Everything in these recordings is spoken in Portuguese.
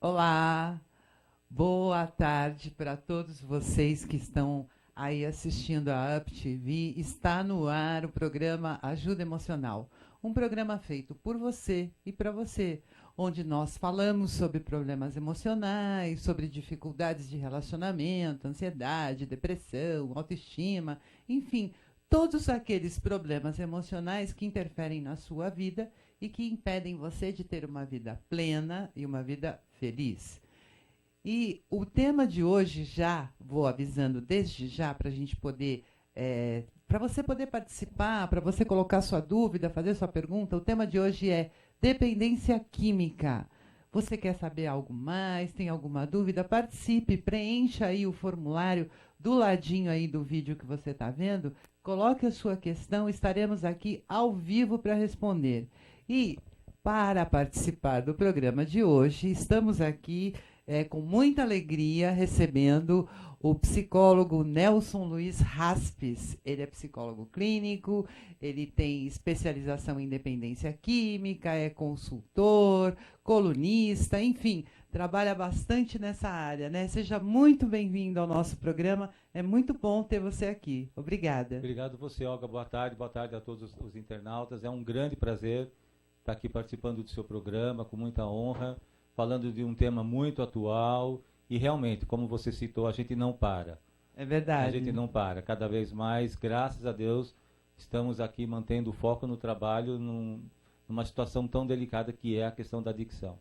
Olá, boa tarde para todos vocês que estão aí assistindo a Up TV. Está no ar o programa Ajuda Emocional, um programa feito por você e para você, onde nós falamos sobre problemas emocionais, sobre dificuldades de relacionamento, ansiedade, depressão, autoestima, enfim, todos aqueles problemas emocionais que interferem na sua vida e que impedem você de ter uma vida plena e uma vida feliz. E o tema de hoje, já vou avisando desde já, para a gente poder, para você poder participar, para você colocar sua dúvida, fazer sua pergunta, o tema de hoje é dependência química. Você quer saber algo mais? Tem alguma dúvida? Participe, preencha aí o formulário do ladinho aí do vídeo que você está vendo. Coloque a sua questão, estaremos aqui ao vivo para responder. E para participar do programa de hoje, estamos aqui com muita alegria recebendo o psicólogo Nelson Luiz Raspes. Ele é psicólogo clínico, ele tem especialização em dependência química, é consultor, colunista, enfim, trabalha bastante nessa área, né? Seja muito bem-vindo ao nosso programa. É muito bom ter você aqui. Obrigada. Obrigado você, Olga. Boa tarde a todos os internautas. É um grande prazer estar aqui participando do seu programa, com muita honra, falando de um tema muito atual e realmente, como você citou, a gente não para. É verdade. A gente não para. Cada vez mais, graças a Deus, estamos aqui mantendo o foco no trabalho numa situação tão delicada que é a questão da adicção.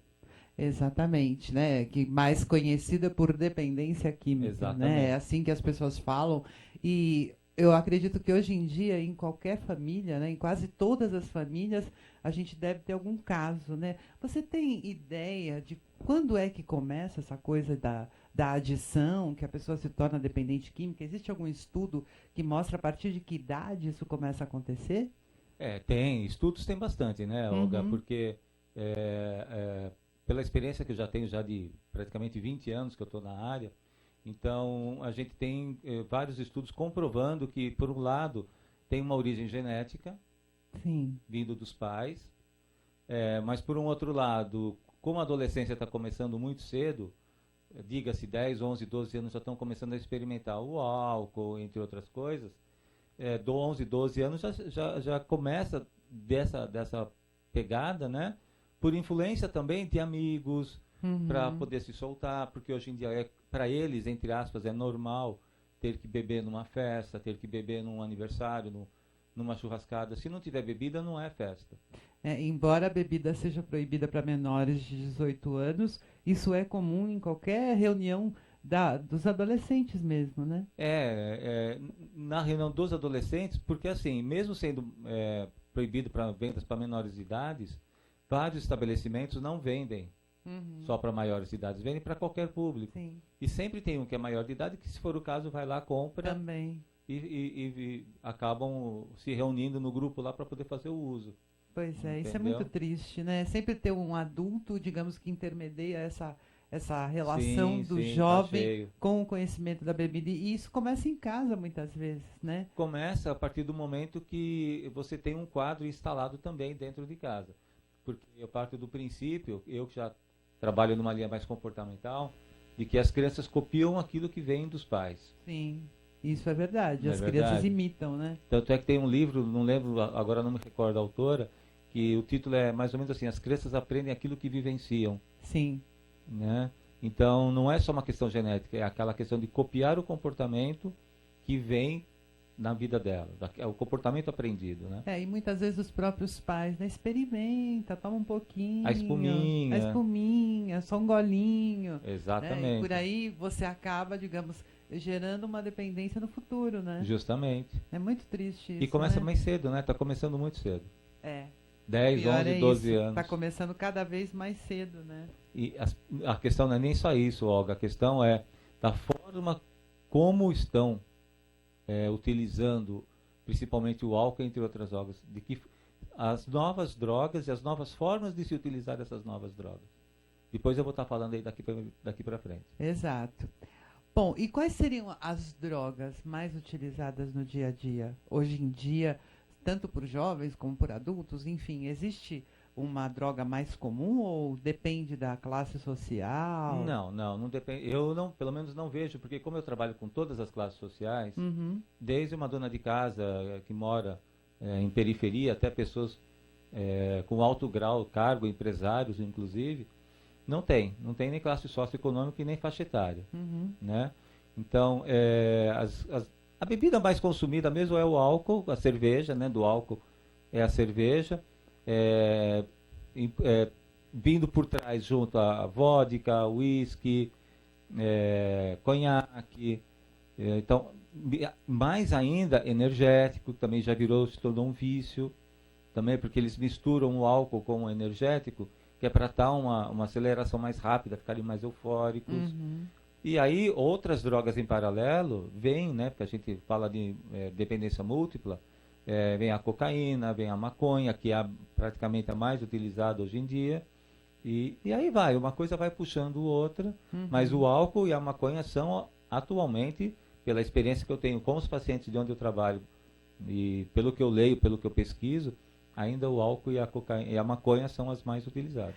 Exatamente, né? Que mais conhecida por dependência química, Exatamente. né? É assim que as pessoas falam. E eu acredito que hoje em dia, em qualquer família, né, em quase todas as famílias, a gente deve ter algum caso, né? Você tem ideia de quando é que começa essa coisa da adição, que a pessoa se torna dependente química? Existe algum estudo que mostra a partir de que idade isso começa a acontecer? Tem. Estudos tem bastante, né, Olga? Uhum. Porque pela experiência que eu já tenho já de praticamente 20 anos que eu estou na área, então a gente tem vários estudos comprovando que, por um lado, tem uma origem genética, Sim. vindo dos pais, mas por um outro lado, como a adolescência está começando muito cedo, diga-se 10, 11, 12 anos já estão começando a experimentar o álcool, entre outras coisas, do 11, 12 anos já começa dessa pegada, né? Por influência também de amigos, para poder se soltar, porque hoje em dia, para eles, entre aspas, é normal ter que beber numa festa, ter que beber num aniversário, numa churrascada. Se não tiver bebida, não é festa. Embora a bebida seja proibida para menores de 18 anos, isso é comum em qualquer reunião dos adolescentes mesmo, né? Na reunião dos adolescentes, porque assim, mesmo sendo proibido para vendas para menores de idades, vários estabelecimentos não vendem só para maiores de idade, vendem para qualquer público. Sim. E sempre tem um que é maior de idade, que se for o caso, vai lá, compra. Também. E acabam se reunindo no grupo lá para poder fazer o uso. Pois é, Entendeu? isso é muito triste, né? Sempre ter um adulto, digamos, que intermedia essa relação do jovem com o conhecimento da bebida. E isso começa em casa, muitas vezes, né? Começa a partir do momento que você tem um quadro instalado também dentro de casa. Porque eu parto do princípio, eu que já trabalho numa linha mais comportamental, de que as crianças copiam aquilo que vem dos pais. Sim, isso é verdade. Não As é crianças verdade? imitam, né? Tanto é que tem um livro, não lembro, agora não me recordo a autora, que o título é mais ou menos assim: as crianças aprendem aquilo que vivenciam. Sim. Né? Então não é só uma questão genética, é aquela questão de copiar o comportamento que vem na vida dela, é o comportamento aprendido, né? E muitas vezes os próprios pais, né? Experimenta, toma um pouquinho. A espuminha, só um golinho. Exatamente. E por aí você acaba, digamos, gerando uma dependência no futuro, né? Justamente. É muito triste isso, E começa né? mais cedo, né? Tá começando muito cedo. 10, Pior 11, 12 isso. anos. Tá começando cada vez mais cedo, né? E a questão não é nem só isso, Olga. A questão é da forma como estão utilizando, principalmente o álcool, entre outras drogas, de que as novas drogas e as novas formas de se utilizar essas novas drogas. Depois eu vou estar falando aí daqui para frente. Exato. Bom, e quais seriam as drogas mais utilizadas no dia a dia? Hoje em dia, tanto por jovens como por adultos, enfim, existe uma droga mais comum ou depende da classe social? Não depende. Eu não, pelo menos não vejo, porque como eu trabalho com todas as classes sociais, desde uma dona de casa que mora em periferia até pessoas com alto grau, cargo, empresários inclusive, não tem nem classe socioeconômica e nem faixa etária, né? Então, a bebida mais consumida mesmo é o álcool, a cerveja, né? Do álcool é a cerveja, vindo por trás junto a vodka, whisky, conhaque, então, mais ainda energético, também já se tornou um vício, também porque eles misturam o álcool com o energético, que é para dar uma aceleração mais rápida, ficarem mais eufóricos. E aí outras drogas em paralelo vêm, né, porque a gente fala de dependência múltipla, vem a cocaína, vem a maconha, que é praticamente a mais utilizada hoje em dia, e aí vai, uma coisa vai puxando outra, mas o álcool e a maconha são atualmente, pela experiência que eu tenho com os pacientes de onde eu trabalho, e pelo que eu leio, pelo que eu pesquiso, ainda o álcool e a maconha são as mais utilizadas.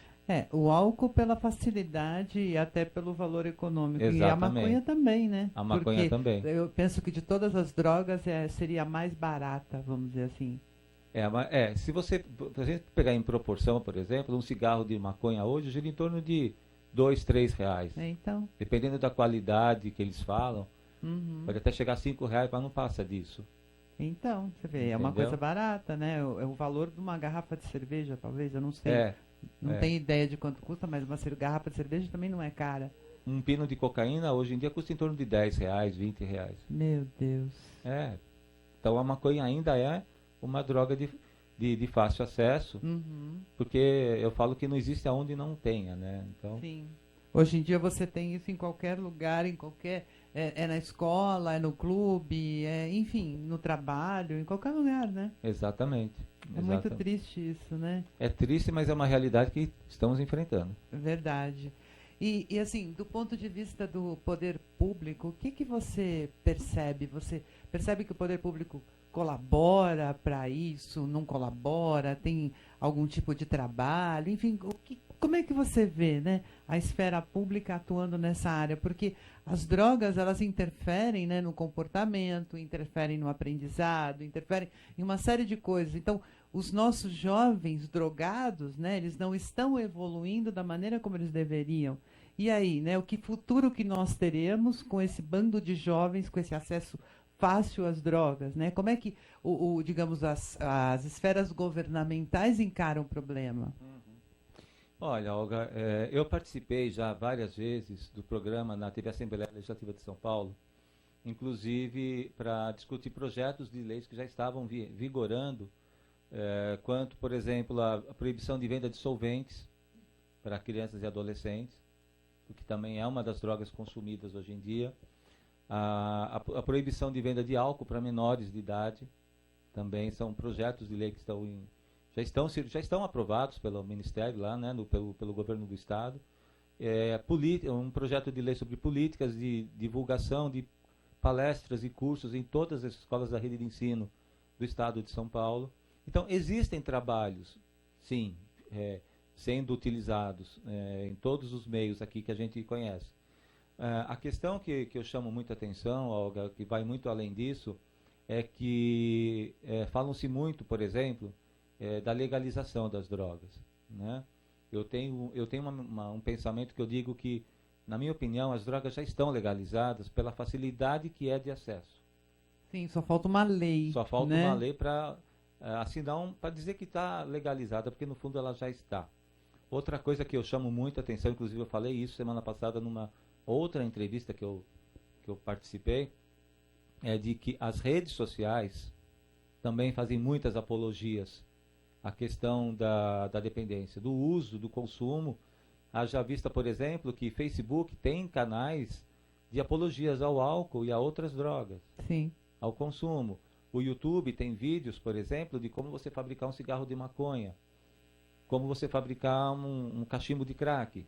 O álcool pela facilidade e até pelo valor econômico. Exatamente. E a maconha também, né? A maconha porque também. Eu penso que de todas as drogas seria a mais barata, vamos dizer assim. Se a gente pegar em proporção, por exemplo, um cigarro de maconha hoje gira em torno de R$2, R$3. Então. Dependendo da qualidade que eles falam, pode até chegar a R$5, mas não passa disso. Então, você vê, Entendeu? é uma coisa barata, né? É o valor de uma garrafa de cerveja, talvez, eu não sei. Não tenho ideia de quanto custa, mas uma garrafa de cerveja também não é cara. Um pino de cocaína hoje em dia custa em torno de R$10, R$20. Meu Deus. Então a maconha ainda é uma droga de fácil acesso, porque eu falo que não existe aonde não tenha, né? Então, sim. Hoje em dia você tem isso em qualquer lugar, em qualquer... É na escola, é no clube, enfim, no trabalho, em qualquer lugar, né? Exatamente. Muito triste isso, né? É triste, mas é uma realidade que estamos enfrentando. Verdade. E assim, do ponto de vista do poder público, o que você percebe? Você percebe que o poder público colabora para isso, não colabora, tem algum tipo de trabalho, enfim, como é que você vê, né, a esfera pública atuando nessa área? Porque as drogas, elas interferem, né, no comportamento, interferem no aprendizado, interferem em uma série de coisas. Então, os nossos jovens drogados, né, eles não estão evoluindo da maneira como eles deveriam. E aí, né, o que futuro que nós teremos com esse bando de jovens, com esse acesso fácil às drogas, né? Como é que, digamos, as esferas governamentais encaram o problema? Olha, Olga, eu participei já várias vezes do programa na TV Assembleia Legislativa de São Paulo, inclusive para discutir projetos de leis que já estavam vigorando, quanto, por exemplo, a proibição de venda de solventes para crianças e adolescentes, o que também é uma das drogas consumidas hoje em dia. A proibição de venda de álcool para menores de idade, também são projetos de lei que já estão aprovados pelo Ministério lá, né, pelo governo do Estado. Um projeto de lei sobre políticas de divulgação de palestras e cursos em todas as escolas da rede de ensino do Estado de São Paulo. Então, existem trabalhos, sim, sendo utilizados em todos os meios aqui que a gente conhece. A questão que eu chamo muita atenção, Olga, que vai muito além disso, é que falam-se muito, por exemplo, da legalização das drogas, né? Eu tenho um pensamento que eu digo que, na minha opinião, as drogas já estão legalizadas pela facilidade que é de acesso. Sim, só falta uma lei. Só falta, né, uma lei para assinar, para dizer que está legalizada, porque no fundo ela já está. Outra coisa que eu chamo muita atenção, inclusive eu falei isso semana passada numa outra entrevista que eu participei, é de que as redes sociais também fazem muitas apologias à questão da dependência, do uso, do consumo. Haja vista, por exemplo, que Facebook tem canais de apologias ao álcool e a outras drogas, sim, ao consumo. O YouTube tem vídeos, por exemplo, de como você fabricar um cigarro de maconha, como você fabricar um cachimbo de crack.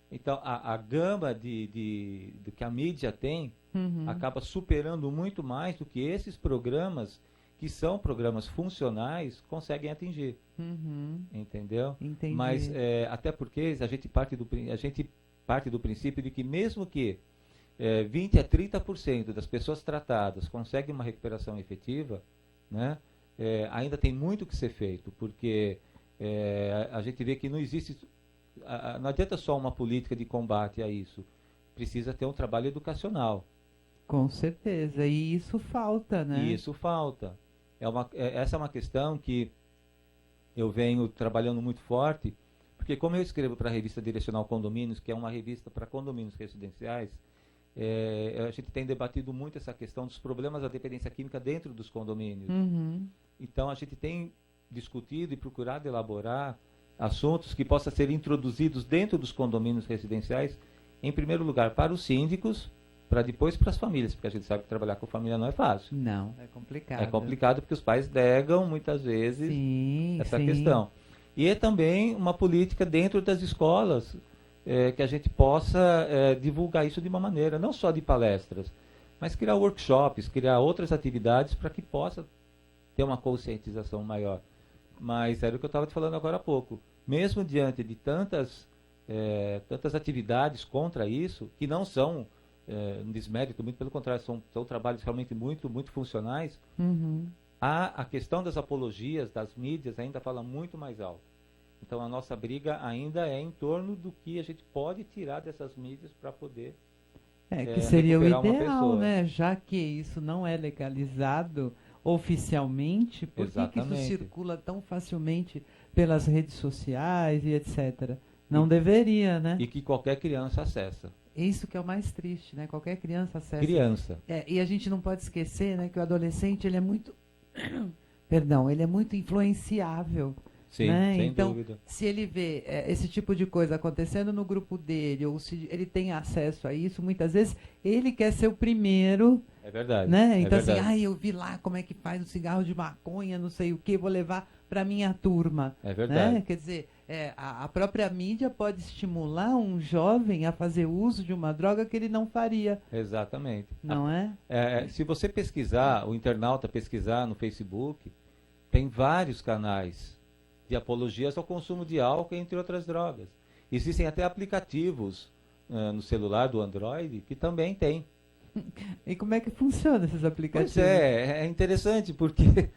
Então, a gama do que a mídia tem acaba superando muito mais do que esses programas que são programas funcionais, conseguem atingir. Uhum. Entendeu? Entendi. Mas, até porque a gente parte do princípio de que mesmo que 20 a 30% das pessoas tratadas conseguem uma recuperação efetiva, né, ainda tem muito que ser feito, porque a gente vê que não existe, não adianta só uma política de combate a isso, precisa ter um trabalho educacional. Com certeza, e isso falta, né? E isso falta. Essa é uma questão que eu venho trabalhando muito forte, porque como eu escrevo para a revista Direcional Condomínios, que é uma revista para condomínios residenciais, a gente tem debatido muito essa questão dos problemas da dependência química dentro dos condomínios. Uhum. Então a gente tem discutido e procurado elaborar assuntos que possam ser introduzidos dentro dos condomínios residenciais, em primeiro lugar para os síndicos, para depois para as famílias, porque a gente sabe que trabalhar com família não é fácil. Não, é complicado. É complicado porque os pais negam muitas vezes essa questão. E é também uma política dentro das escolas, que a gente possa divulgar isso de uma maneira, não só de palestras, mas criar workshops, criar outras atividades para que possa ter uma conscientização maior. Mas era o que eu estava te falando agora há pouco. Mesmo diante de tantas atividades contra isso, que não são um desmérito, muito pelo contrário, são trabalhos realmente muito, muito funcionais, a questão das apologias, das mídias, ainda fala muito mais alto. Então a nossa briga ainda é em torno do que a gente pode tirar dessas mídias para poder que seria o ideal, né? Já que isso não é legalizado oficialmente, por que isso circula tão facilmente pelas redes sociais e etc? Não deveria, né? E que qualquer criança acessa. Isso que é o mais triste, né? Qualquer criança acessa. Criança. E a gente não pode esquecer, né, que o adolescente ele é muito, perdão, ele é muito influenciável. Sim, né? sem então, dúvida. Se ele vê esse tipo de coisa acontecendo no grupo dele, ou se ele tem acesso a isso, muitas vezes ele quer ser o primeiro. É verdade. Né? Então, assim, eu vi lá como é que faz o cigarro de maconha, não sei o que, vou levar para minha turma. É verdade. Né? Quer dizer, a própria mídia pode estimular um jovem a fazer uso de uma droga que ele não faria. Exatamente. Não é? Se você pesquisar, o internauta pesquisar no Facebook, tem vários canais de apologias ao consumo de álcool, entre outras drogas. Existem até aplicativos no celular do Android que também tem. E como é que funciona esses aplicativos? Pois é interessante, porque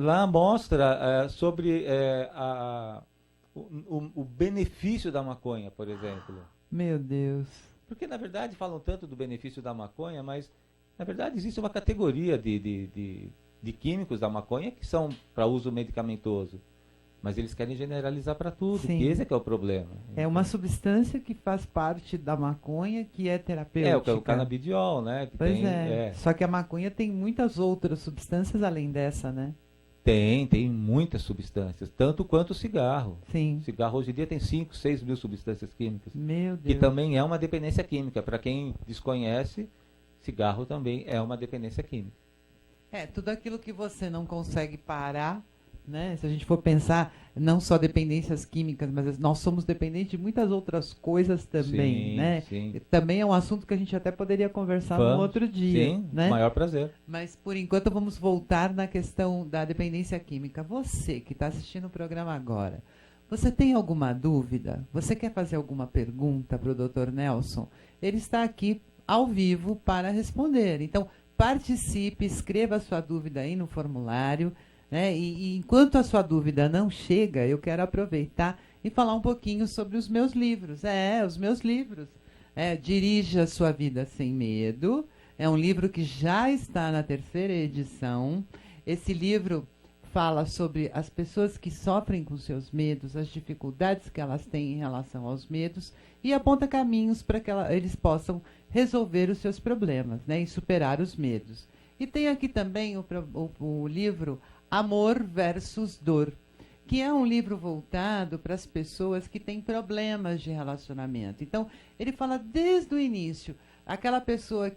lá mostra sobre o benefício da maconha, por exemplo. Meu Deus. Porque, na verdade, falam tanto do benefício da maconha, mas, na verdade, existe uma categoria de químicos da maconha que são para uso medicamentoso. Mas eles querem generalizar para tudo, Sim. que esse é que é o problema. É uma substância que faz parte da maconha que é terapêutica. O canabidiol, né? Que pois Só que a maconha tem muitas outras substâncias além dessa, né? Tem muitas substâncias, tanto quanto o cigarro. Sim. O cigarro hoje em dia tem 5, 6 mil substâncias químicas. Meu Deus. Que também é uma dependência química. Para quem desconhece, cigarro também é uma dependência química. Tudo aquilo que você não consegue parar, né? Se a gente for pensar, não só dependências químicas, mas nós somos dependentes de muitas outras coisas também, sim, né? Sim. Também é um assunto que a gente até poderia conversar num outro dia. Sim, né? Maior prazer. Mas, por enquanto, vamos voltar na questão da dependência química. Você que está assistindo o programa agora, você tem alguma dúvida? Você quer fazer alguma pergunta para o Dr. Nelson? Ele está aqui ao vivo para responder. Então, participe, escreva a sua dúvida aí no formulário. Né? E enquanto a sua dúvida não chega, eu quero aproveitar e falar um pouquinho sobre os meus livros. Os meus livros. Dirija a Sua Vida Sem Medo. É um livro que já está na 3ª edição. Esse livro fala sobre as pessoas que sofrem com seus medos, as dificuldades que elas têm em relação aos medos e aponta caminhos para que eles possam resolver os seus problemas, né? E superar os medos. E tem aqui também o livro Amor versus Dor, que é um livro voltado para as pessoas que têm problemas de relacionamento. Então, ele fala desde o início, aquela pessoa,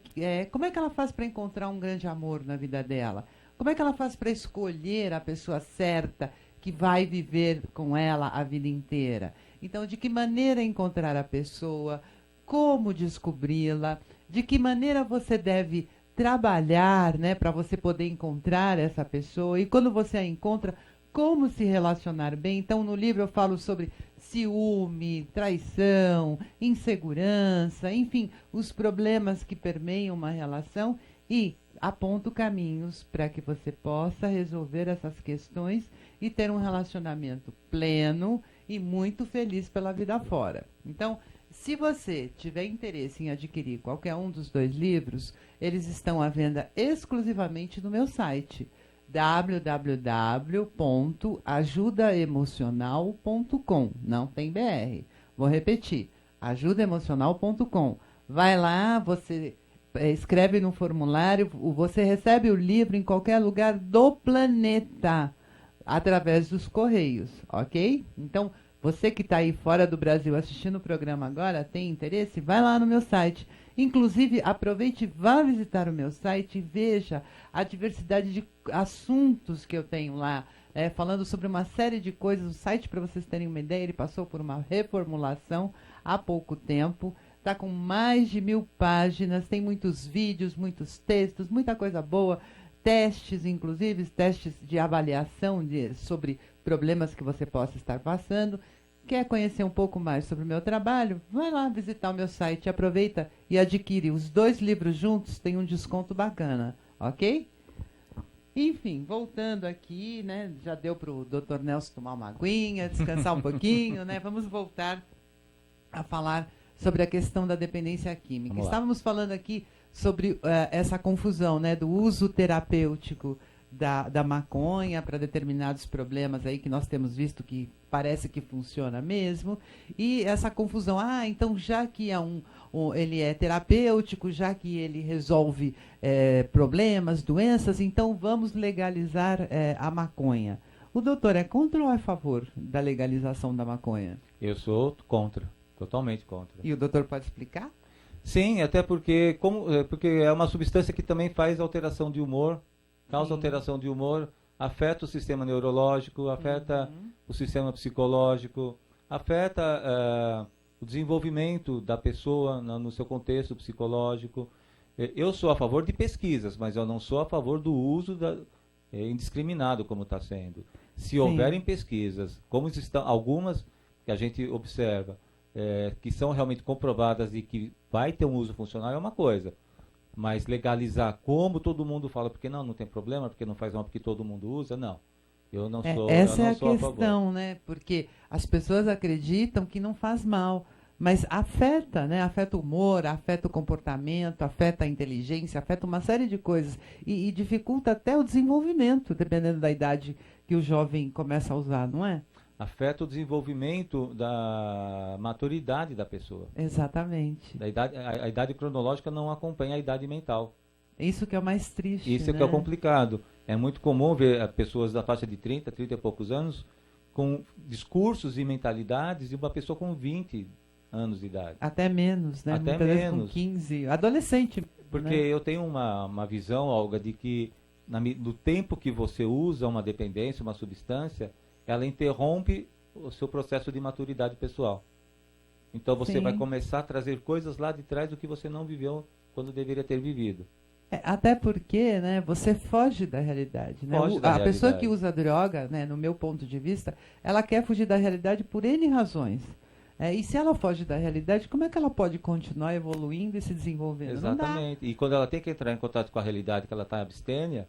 como é que ela faz para encontrar um grande amor na vida dela? Como é que ela faz para escolher a pessoa certa que vai viver com ela a vida inteira? Então, de que maneira encontrar a pessoa, como descobri-la, de que maneira você deve trabalhar, né, para você poder encontrar essa pessoa. E quando você a encontra, como se relacionar bem. Então, no livro eu falo sobre ciúme, traição, insegurança, enfim, os problemas que permeiam uma relação e aponto caminhos para que você possa resolver essas questões e ter um relacionamento pleno e muito feliz pela vida fora. Então, se você tiver interesse em adquirir qualquer um dos 2 livros, eles estão à venda exclusivamente no meu site www.ajudaemocional.com. Não tem BR. Vou repetir, ajudaemocional.com. Vai lá, você escreve no formulário, você recebe o livro em qualquer lugar do planeta, através dos correios, ok? Então, você que está aí fora do Brasil assistindo o programa agora, tem interesse? Vai lá no meu site. Inclusive, aproveite e vá visitar o meu site e veja a diversidade de assuntos que eu tenho lá, falando sobre uma série de coisas. O site, para vocês terem uma ideia, ele passou por uma reformulação há pouco tempo. Está com mais de 1000 páginas, tem muitos vídeos, muitos textos, muita coisa boa. Testes, inclusive, testes de avaliação sobre problemas que você possa estar passando. Quer conhecer um pouco mais sobre o meu trabalho? Vai lá visitar o meu site, aproveita e adquire os 2 livros juntos, tem um desconto bacana, ok? Enfim, voltando aqui, né, já deu para o Dr. Nelson tomar uma aguinha, descansar um pouquinho, né? Vamos voltar a falar sobre a questão da dependência química. Estávamos falando aqui sobre essa confusão, né, do uso terapêutico da maconha para determinados problemas aí que nós temos visto que parece que funciona mesmo, e essa confusão, então já que ele é terapêutico, já que ele resolve problemas, doenças, então vamos legalizar a maconha. O doutor é contra ou é a favor da legalização da maconha? Eu sou contra, totalmente contra. E o doutor pode explicar? Sim, até porque é uma substância que também faz alteração de humor, causa alteração de humor, afeta o sistema neurológico, afeta o sistema psicológico, afeta o desenvolvimento da pessoa no seu contexto psicológico. Eu sou a favor de pesquisas, mas eu não sou a favor do uso indiscriminado como está sendo. Se houverem pesquisas, como estão algumas que a gente observa, que são realmente comprovadas e que vai ter um uso funcional, é uma coisa. Mas legalizar como todo mundo fala, porque não tem problema, porque não faz mal, porque todo mundo usa, não. Eu não sou essa é a sou questão, né? Porque as pessoas acreditam que não faz mal, mas afeta, né? Afeta o humor, afeta o comportamento, afeta a inteligência, afeta uma série de coisas e dificulta até o desenvolvimento, dependendo da idade que o jovem começa a usar, não é? Afeta o desenvolvimento da maturidade da pessoa. Exatamente. A idade cronológica não acompanha a idade mental. Isso que é o mais triste. Isso é que é complicado. É muito comum ver pessoas da faixa de 30 e poucos anos com discursos e mentalidades de uma pessoa com 20 anos de idade. Até menos, né? Até muitas menos. vezes com 15. Adolescente. Porque né? eu tenho uma visão, Olga, de que no tempo que você usa uma dependência, uma substância, ela interrompe o seu processo de maturidade pessoal. Então você vai começar a trazer coisas lá de trás do que você não viveu quando deveria ter vivido. Até porque, né, você foge da realidade. Né? A pessoa que usa droga, né, no meu ponto de vista, ela quer fugir da realidade por N razões. E se ela foge da realidade, como é que ela pode continuar evoluindo e se desenvolvendo? Exatamente. E quando ela tem que entrar em contato com a realidade, que ela está em abstênia,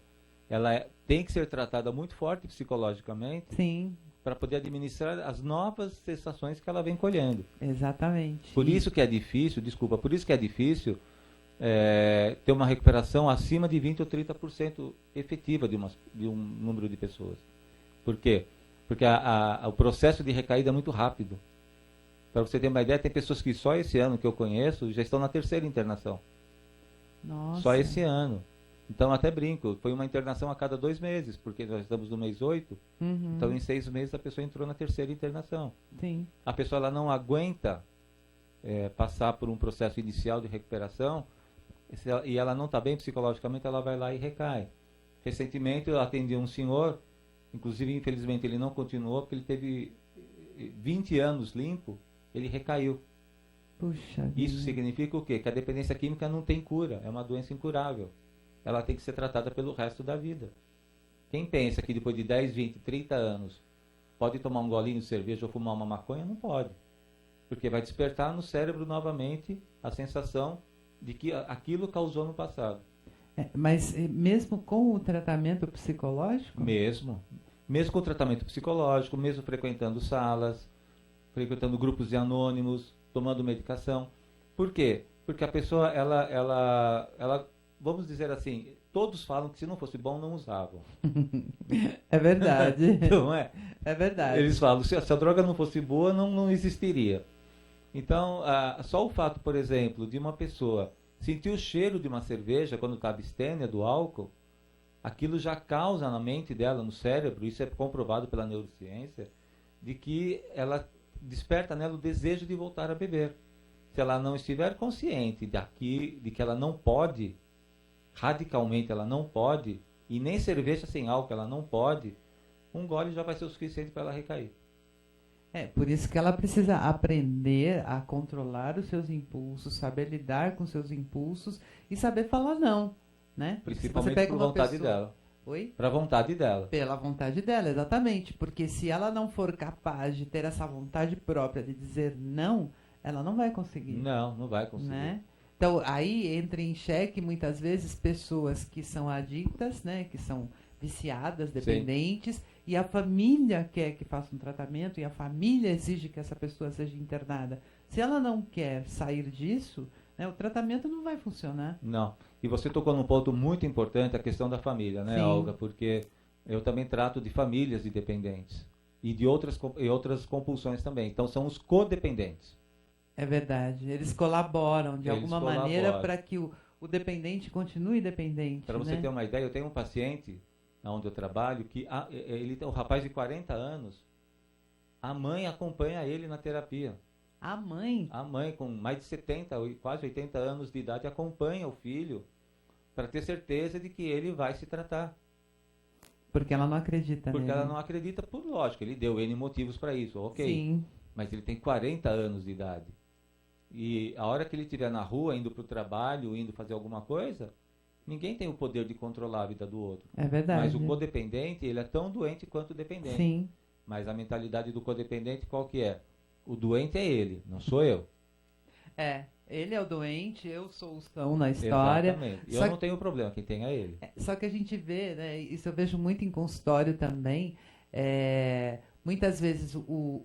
ela tem que ser tratada muito forte psicologicamente para poder administrar as novas sensações que ela vem colhendo. Exatamente. Por isso que é difícil, ter uma recuperação acima de 20% ou 30% efetiva de um número de pessoas. Por quê? Porque o processo de recaída é muito rápido. Para você ter uma ideia, tem pessoas que só esse ano que eu conheço já estão na 3ª internação. Nossa. Só esse ano. Então, até brinco, foi uma internação a cada 2 meses, porque nós estamos no mês 8, então em 6 meses a pessoa entrou na 3ª internação. Sim. A pessoa ela não aguenta passar por um processo inicial de recuperação, e ela não está bem psicologicamente, ela vai lá e recai. Recentemente eu atendi um senhor, inclusive infelizmente ele não continuou, porque ele teve 20 anos limpo, ele recaiu. Puxa Isso vida. significa o quê? Que a dependência química não tem cura, é uma doença incurável. ela tem que ser tratada pelo resto da vida. Quem pensa que depois de 10, 20, 30 anos pode tomar um golinho de cerveja ou fumar uma maconha, não pode. Porque vai despertar no cérebro novamente a sensação de que aquilo causou no passado. Mas mesmo com o tratamento psicológico? Mesmo com o tratamento psicológico, mesmo frequentando salas, frequentando grupos de anônimos, tomando medicação. Por quê? Porque a pessoa, ela, vamos dizer assim, todos falam que se não fosse bom, não usavam. É verdade. Não é? É verdade. Eles falam, se a droga não fosse boa, não existiria. Então, só o fato, por exemplo, de uma pessoa sentir o cheiro de uma cerveja quando está abstêmia do álcool, aquilo já causa na mente dela, no cérebro, isso é comprovado pela neurociência, de que ela desperta nela o desejo de voltar a beber. Se ela não estiver consciente de que ela não pode, radicalmente ela não pode, e nem cerveja sem álcool ela não pode, um gole já vai ser o suficiente para ela recair. Por isso que ela precisa aprender a controlar os seus impulsos, saber lidar com seus impulsos e saber falar não, né? Principalmente por vontade dela. Oi? Para a vontade dela. Pela vontade dela, exatamente. Porque se ela não for capaz de ter essa vontade própria de dizer não, ela não vai conseguir. Não vai conseguir. Né? Então, aí entra em xeque, muitas vezes, pessoas que são adictas, né? Que são viciadas, dependentes, sim, e a família quer que faça um tratamento e a família exige que essa pessoa seja internada. Se ela não quer sair disso, né, o tratamento não vai funcionar. Não. E você tocou num ponto muito importante, a questão da família, né, sim, Olga? Porque eu também trato de famílias de dependentes e de outras compulsões também. Então, são os codependentes. É verdade. Eles colaboram de alguma maneira para que o dependente continue dependente. Para você ter uma ideia, eu tenho um paciente onde eu trabalho, que ele tem um rapaz de 40 anos, a mãe acompanha ele na terapia. A mãe? A mãe, com mais de 70, quase 80 anos de idade, acompanha o filho para ter certeza de que ele vai se tratar. Porque ela não acredita Porque nele. ela não acredita, por lógico, ele deu N motivos para isso, ok. Sim. Mas ele tem 40 anos de idade. E a hora que ele estiver na rua, indo para o trabalho, indo fazer alguma coisa, ninguém tem o poder de controlar a vida do outro. É verdade. Mas o codependente, ele é tão doente quanto o dependente. Sim. Mas a mentalidade do codependente qual que é? O doente é ele, não sou eu. Ele é o doente, eu sou o são na história. Exatamente. E eu não tenho problema, quem tem é ele. Só que a gente vê, né, isso eu vejo muito em consultório também, muitas vezes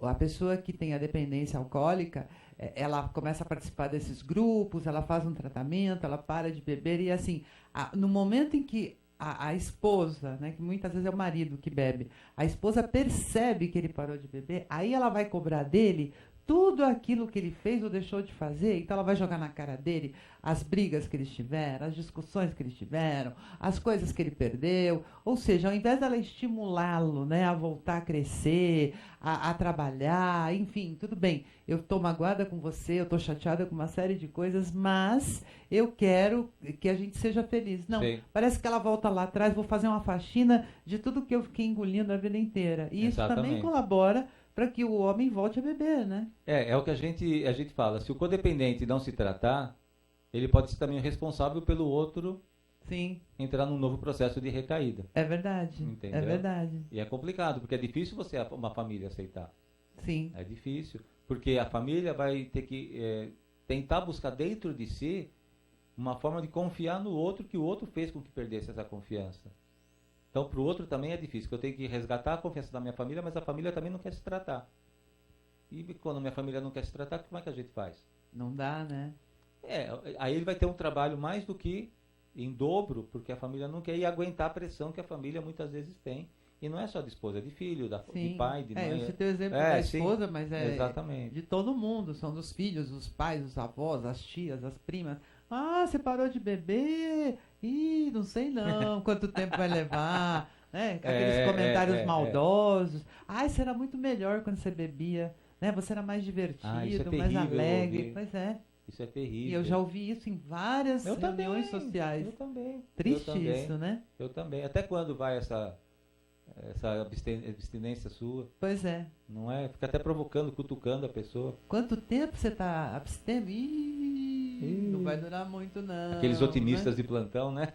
a pessoa que tem a dependência alcoólica, ela começa a participar desses grupos, ela faz um tratamento, ela para de beber e assim, no momento em que a esposa, né, que muitas vezes é o marido que bebe, a esposa percebe que ele parou de beber, aí ela vai cobrar dele tudo aquilo que ele fez ou deixou de fazer, então ela vai jogar na cara dele as brigas que eles tiveram, as discussões que eles tiveram, as coisas que ele perdeu, ou seja, ao invés dela estimulá-lo, né, a voltar a crescer, a trabalhar, enfim, tudo bem, eu estou magoada com você, eu estou chateada com uma série de coisas, mas eu quero que a gente seja feliz. Não, sim, parece que ela volta lá atrás, vou fazer uma faxina de tudo que eu fiquei engolindo a vida inteira. E isso também colabora para que o homem volte a beber, né? É o que a gente fala. Se o codependente não se tratar, ele pode ser também responsável pelo outro, sim, entrar num novo processo de recaída. É verdade. Entendeu? É verdade. E é complicado, porque é difícil uma família aceitar. Sim. É difícil, porque a família vai ter que tentar buscar dentro de si uma forma de confiar no outro, que o outro fez com que perdesse essa confiança. Então, para o outro também é difícil, porque eu tenho que resgatar a confiança da minha família, mas a família também não quer se tratar. E quando a minha família não quer se tratar, como é que a gente faz? Não dá, né? Aí ele vai ter um trabalho mais do que em dobro, porque a família não quer, e aguentar a pressão que a família muitas vezes tem. E não é só de esposa, é de filho, de pai, de mãe. Eu citei o exemplo da esposa, sim, mas exatamente, de todo mundo. São dos filhos, dos pais, dos avós, as tias, as primas. Ah, você parou de beber? Ih, não sei não quanto tempo vai levar. Né? Aqueles comentários maldosos. Ai, você era muito melhor quando você bebia. Né? Você era mais divertido, mais alegre. Pois é. Isso é terrível. E eu já ouvi isso em várias reuniões sociais. Eu também. Triste isso, né? Eu também. Até quando vai essa abstinência sua? Pois é. Não é? Fica até provocando, cutucando a pessoa. Quanto tempo você está abstendo? Ih, Não vai durar muito, não. Aqueles otimistas né? de plantão, né?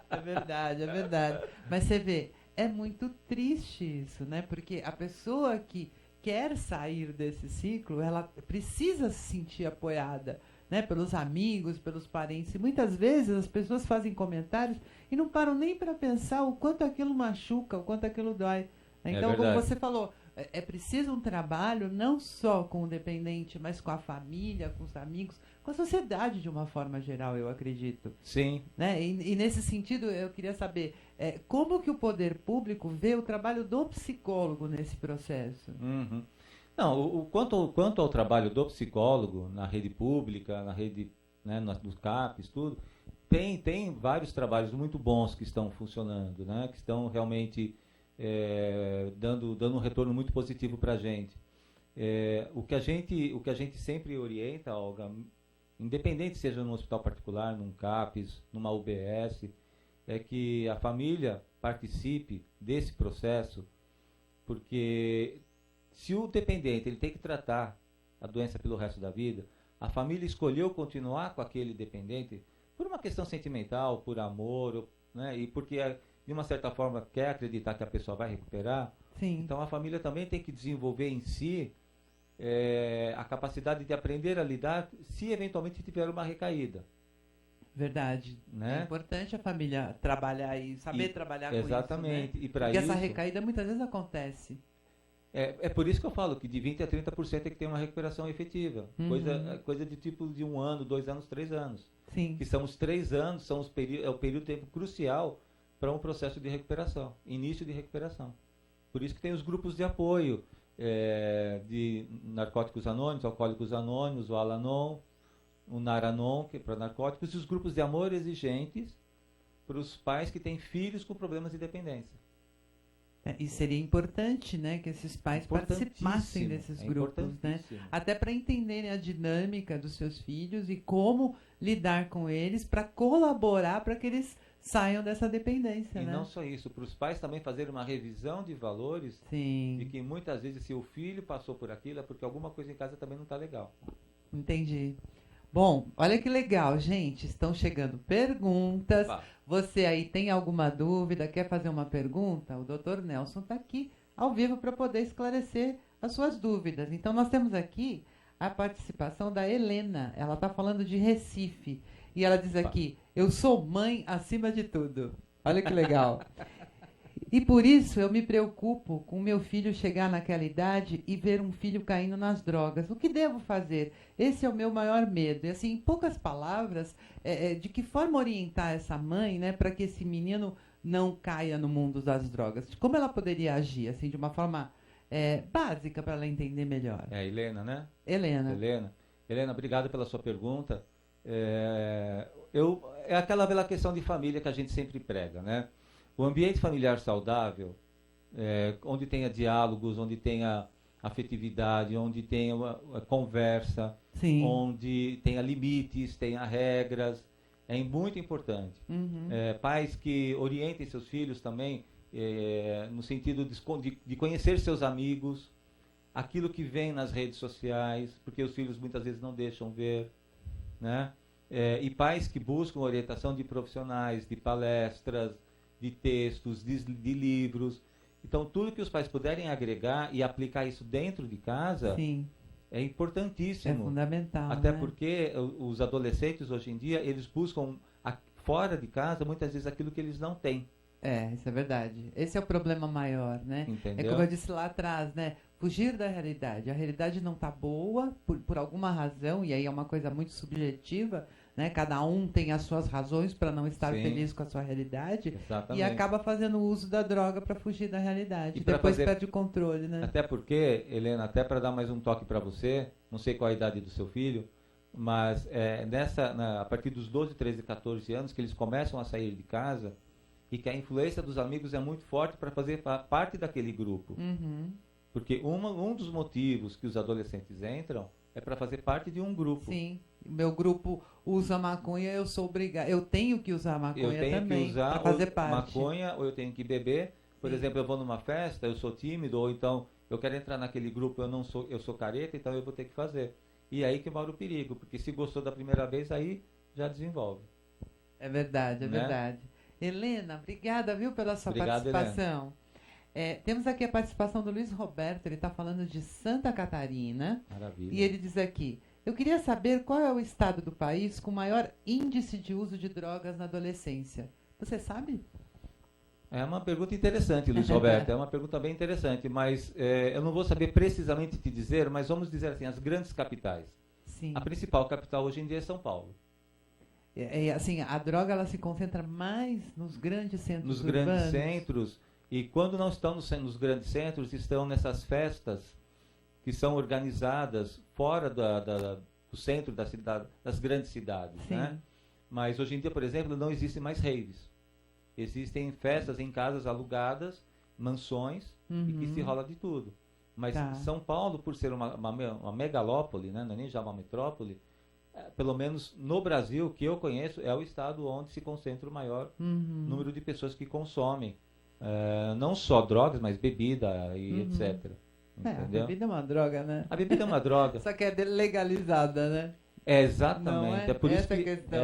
É verdade, é verdade. Mas você vê, é muito triste isso, né? Porque a pessoa que quer sair desse ciclo, ela precisa se sentir apoiada, né? Pelos amigos, pelos parentes. E muitas vezes as pessoas fazem comentários e não param nem para pensar o quanto aquilo machuca, o quanto aquilo dói. Então, como você falou, é preciso um trabalho não só com o dependente, mas com a família, com os amigos, com a sociedade de uma forma geral, eu acredito. Sim. Né? E nesse sentido, eu queria saber como que o poder público vê o trabalho do psicólogo nesse processo? Uhum. Não, quanto ao trabalho do psicólogo na rede pública, na rede, né, dos CAPs, tudo, tem vários trabalhos muito bons que estão funcionando, né, que estão realmente dando um retorno muito positivo para a gente. O que a gente sempre orienta, Olga, independente seja num hospital particular, num CAPS, numa UBS, é que a família participe desse processo, porque se o dependente ele tem que tratar a doença pelo resto da vida, a família escolheu continuar com aquele dependente por uma questão sentimental, por amor, né, e porque de uma certa forma quer acreditar que a pessoa vai recuperar. Sim. Então a família também tem que desenvolver em si a capacidade de aprender a lidar se eventualmente tiver uma recaída. Verdade. Né? É importante a família trabalhar e saber trabalhar com exatamente. isso. Né? E para porque isso, essa recaída muitas vezes acontece. É por isso que eu falo que de 20% a 30% é que tem uma recuperação efetiva. Uhum. Coisa de tipo de 1 ano, 2 anos, 3 anos. Sim. Que são os 3 anos, é o período de tempo crucial para um processo de recuperação, início de recuperação. Por isso que tem os grupos de apoio de narcóticos anônimos, alcoólicos anônimos, o Al-Anon, o Naranon, que é para narcóticos, e os grupos de amor exigentes para os pais que têm filhos com problemas de dependência. E seria importante, né, que esses pais participassem desses grupos, né? Até para entenderem a dinâmica dos seus filhos e como lidar com eles para colaborar para que eles saiam dessa dependência, e né? não só isso, para os pais também fazerem uma revisão de valores. Sim. De que muitas vezes se o filho passou por aquilo é porque alguma coisa em casa também não está legal. Entendi. Bom, olha que legal, gente. Estão chegando perguntas. Você aí tem alguma dúvida, quer fazer uma pergunta? O Dr. Nelson está aqui ao vivo para poder esclarecer as suas dúvidas. Então, nós temos aqui a participação da Helena. Ela está falando de Recife. E ela diz aqui, eu sou mãe acima de tudo. Olha que legal. E por isso eu me preocupo com meu filho chegar naquela idade e ver um filho caindo nas drogas. O que devo fazer? Esse é o meu maior medo. E assim, em poucas palavras, de que forma orientar essa mãe, né, para que esse menino não caia no mundo das drogas? Como ela poderia agir, assim, de uma forma básica para ela entender melhor? É a Helena, né? Helena, obrigado pela sua pergunta. É aquela bela questão de família que a gente sempre prega, né? O ambiente familiar saudável, onde tenha diálogos, onde tenha afetividade, onde tenha uma conversa, sim, onde tenha limites, tenha regras, é muito importante. Uhum. Pais que orientem seus filhos também, no sentido de conhecer seus amigos, aquilo que vem nas redes sociais, porque os filhos muitas vezes não deixam ver, né? E pais que buscam orientação de profissionais, de palestras, de textos, de livros. Então, tudo que os pais puderem agregar e aplicar isso dentro de casa, sim, é importantíssimo. É fundamental. Até né? porque os adolescentes, hoje em dia, eles buscam fora de casa, muitas vezes, aquilo que eles não têm. Isso é verdade. Esse é o problema maior, né? Entendeu? É como eu disse lá atrás, né? Fugir da realidade. A realidade não está boa por alguma razão, e aí é uma coisa muito subjetiva, né? Cada um tem as suas razões para não estar sim, feliz com a sua realidade. Exatamente. E acaba fazendo uso da droga para fugir da realidade. E depois perde o controle, né? Até porque, Helena, até para dar mais um toque para você, não sei qual a idade do seu filho, mas a partir dos 12, 13, 14 anos que eles começam a sair de casa e que a influência dos amigos é muito forte para fazer parte daquele grupo. Uhum. Porque um dos motivos que os adolescentes entram é para fazer parte de um grupo. Sim. O meu grupo usa maconha, eu sou obrigado. Eu tenho que usar maconha também para fazer parte. Maconha, ou eu tenho que beber. Por exemplo, eu vou numa festa, eu sou tímido, ou então eu quero entrar naquele grupo, eu sou careta, então eu vou ter que fazer. E aí que mora o perigo, porque se gostou da primeira vez, aí já desenvolve. É verdade, é Né? verdade. Helena, obrigada, viu, pela sua Obrigado, participação. Temos aqui a participação do Luiz Roberto, ele está falando de Santa Catarina. Maravilha. E ele diz aqui, eu queria saber qual é o estado do país com maior índice de uso de drogas na adolescência. Você sabe? É uma pergunta interessante, Luiz Roberto, é uma pergunta bem interessante, mas eu não vou saber precisamente te dizer, mas vamos dizer assim, as grandes capitais. Sim. A principal capital hoje em dia é São Paulo. Assim, a droga ela se concentra mais nos grandes centros urbanos. Nos grandes centros, e quando não estão nos grandes centros, estão nessas festas que são organizadas fora do centro da cidade, das grandes cidades. Né? Mas hoje em dia, por exemplo, não existem mais raves. Existem festas em casas alugadas, mansões, e que se rola de tudo. Mas São Paulo, por ser uma megalópole, né, não é nem já uma metrópole, pelo menos no Brasil, que eu conheço, é o estado onde se concentra o maior número de pessoas que consomem. Não só drogas, mas bebida e etc. Entendeu? A bebida é uma droga, né? A bebida é uma droga. Só que é legalizada, né? Exatamente. É por essa isso que, questão.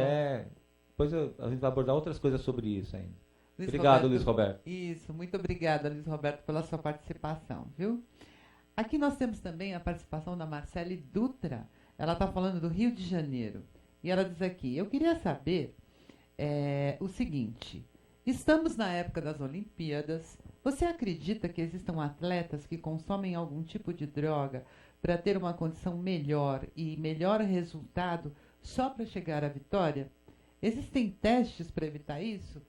Depois a gente vai abordar outras coisas sobre isso ainda. Obrigado, Luiz Roberto. Isso, muito obrigada, Luiz Roberto, pela sua participação, viu? Aqui nós temos também a participação da Marcele Dutra. Ela está falando do Rio de Janeiro. E ela diz aqui, eu queria saber o seguinte, estamos na época das Olimpíadas, você acredita que existam atletas que consomem algum tipo de droga para ter uma condição melhor e melhor resultado só para chegar à vitória? Existem testes para evitar isso?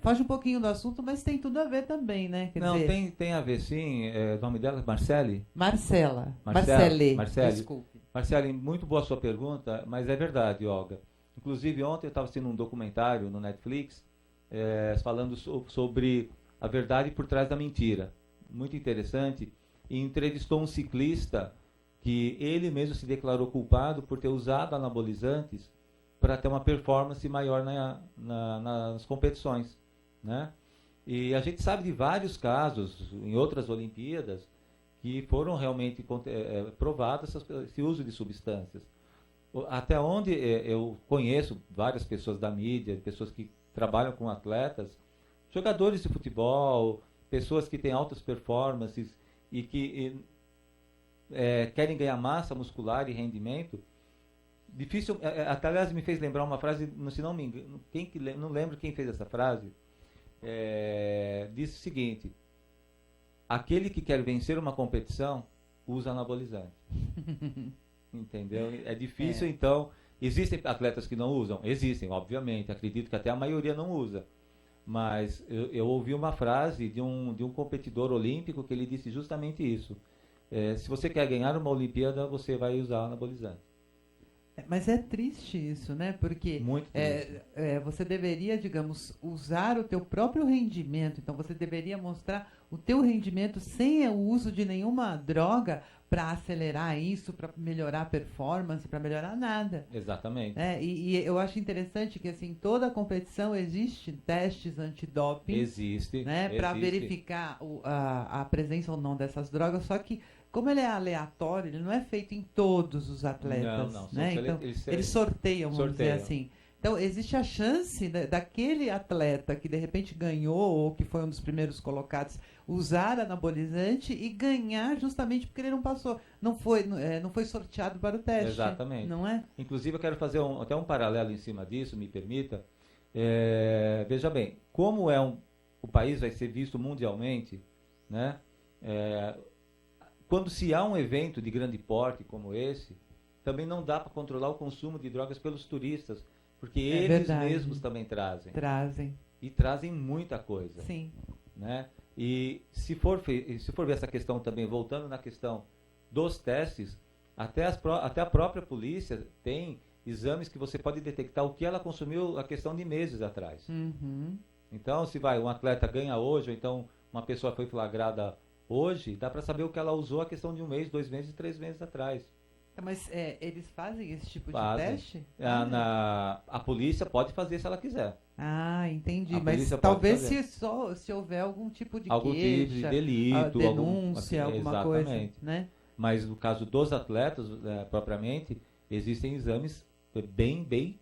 Foge um pouquinho do assunto, mas tem tudo a ver também, né? Quer dizer, tem a ver sim. O nome dela é Marcele? Marcele. Desculpe. Marcele, muito boa a sua pergunta, mas é verdade, Olga. Inclusive, ontem eu estava assistindo um documentário no Netflix falando sobre a verdade por trás da mentira. Muito interessante. E entrevistou um ciclista que ele mesmo se declarou culpado por ter usado anabolizantes para ter uma performance maior nas competições, né? E a gente sabe de vários casos em outras Olimpíadas que foram realmente provados esse uso de substâncias. Até onde eu conheço várias pessoas da mídia, pessoas que trabalham com atletas, jogadores de futebol, pessoas que têm altas performances e que querem ganhar massa muscular e rendimento. Difícil, até aliás me fez lembrar uma frase, se não me engano, não lembro quem fez essa frase, disse o seguinte: aquele que quer vencer uma competição usa anabolizante. Entendeu? É difícil, então. Existem atletas que não usam? Existem, obviamente. Acredito que até a maioria não usa. Mas eu ouvi uma frase de um competidor olímpico que ele disse justamente isso. Se você quer ganhar uma Olimpíada, você vai usar anabolizante. Mas é triste isso, né? Porque você deveria, digamos, usar o teu próprio rendimento. Então, você deveria mostrar o teu rendimento sem o uso de nenhuma droga para acelerar isso, para melhorar a performance, para melhorar nada. Exatamente. E eu acho interessante que, assim, toda a competição existe testes antidoping. Existe. Né? Para verificar a presença ou não dessas drogas, só que como ele é aleatório, ele não é feito em todos os atletas. Não. Né? Então, eles sorteiam, vamos dizer assim. Então, existe a chance daquele atleta que, de repente, ganhou ou que foi um dos primeiros colocados usar anabolizante e ganhar justamente porque ele não passou. Não foi sorteado para o teste. Exatamente. Não é? Inclusive, eu quero fazer até um paralelo em cima disso, me permita. Veja bem, como o país vai ser visto mundialmente, né? Quando se há um evento de grande porte como esse, também não dá para controlar o consumo de drogas pelos turistas, porque eles mesmos também trazem. E trazem muita coisa. Sim. Né? E se for ver essa questão também, voltando na questão dos testes, até a própria polícia tem exames que você pode detectar o que ela consumiu a questão de meses atrás. Uhum. Então, se um atleta ganha hoje, ou então uma pessoa foi flagrada hoje, dá para saber o que ela usou a questão de 1 mês, 2 meses, 3 meses atrás. Mas eles fazem esse tipo de teste? A polícia pode fazer se ela quiser. Entendi. Mas talvez se houver algum tipo de algum queixa, tipo de delito, denúncia, alguma coisa. Né? Mas no caso dos atletas, propriamente, existem exames bem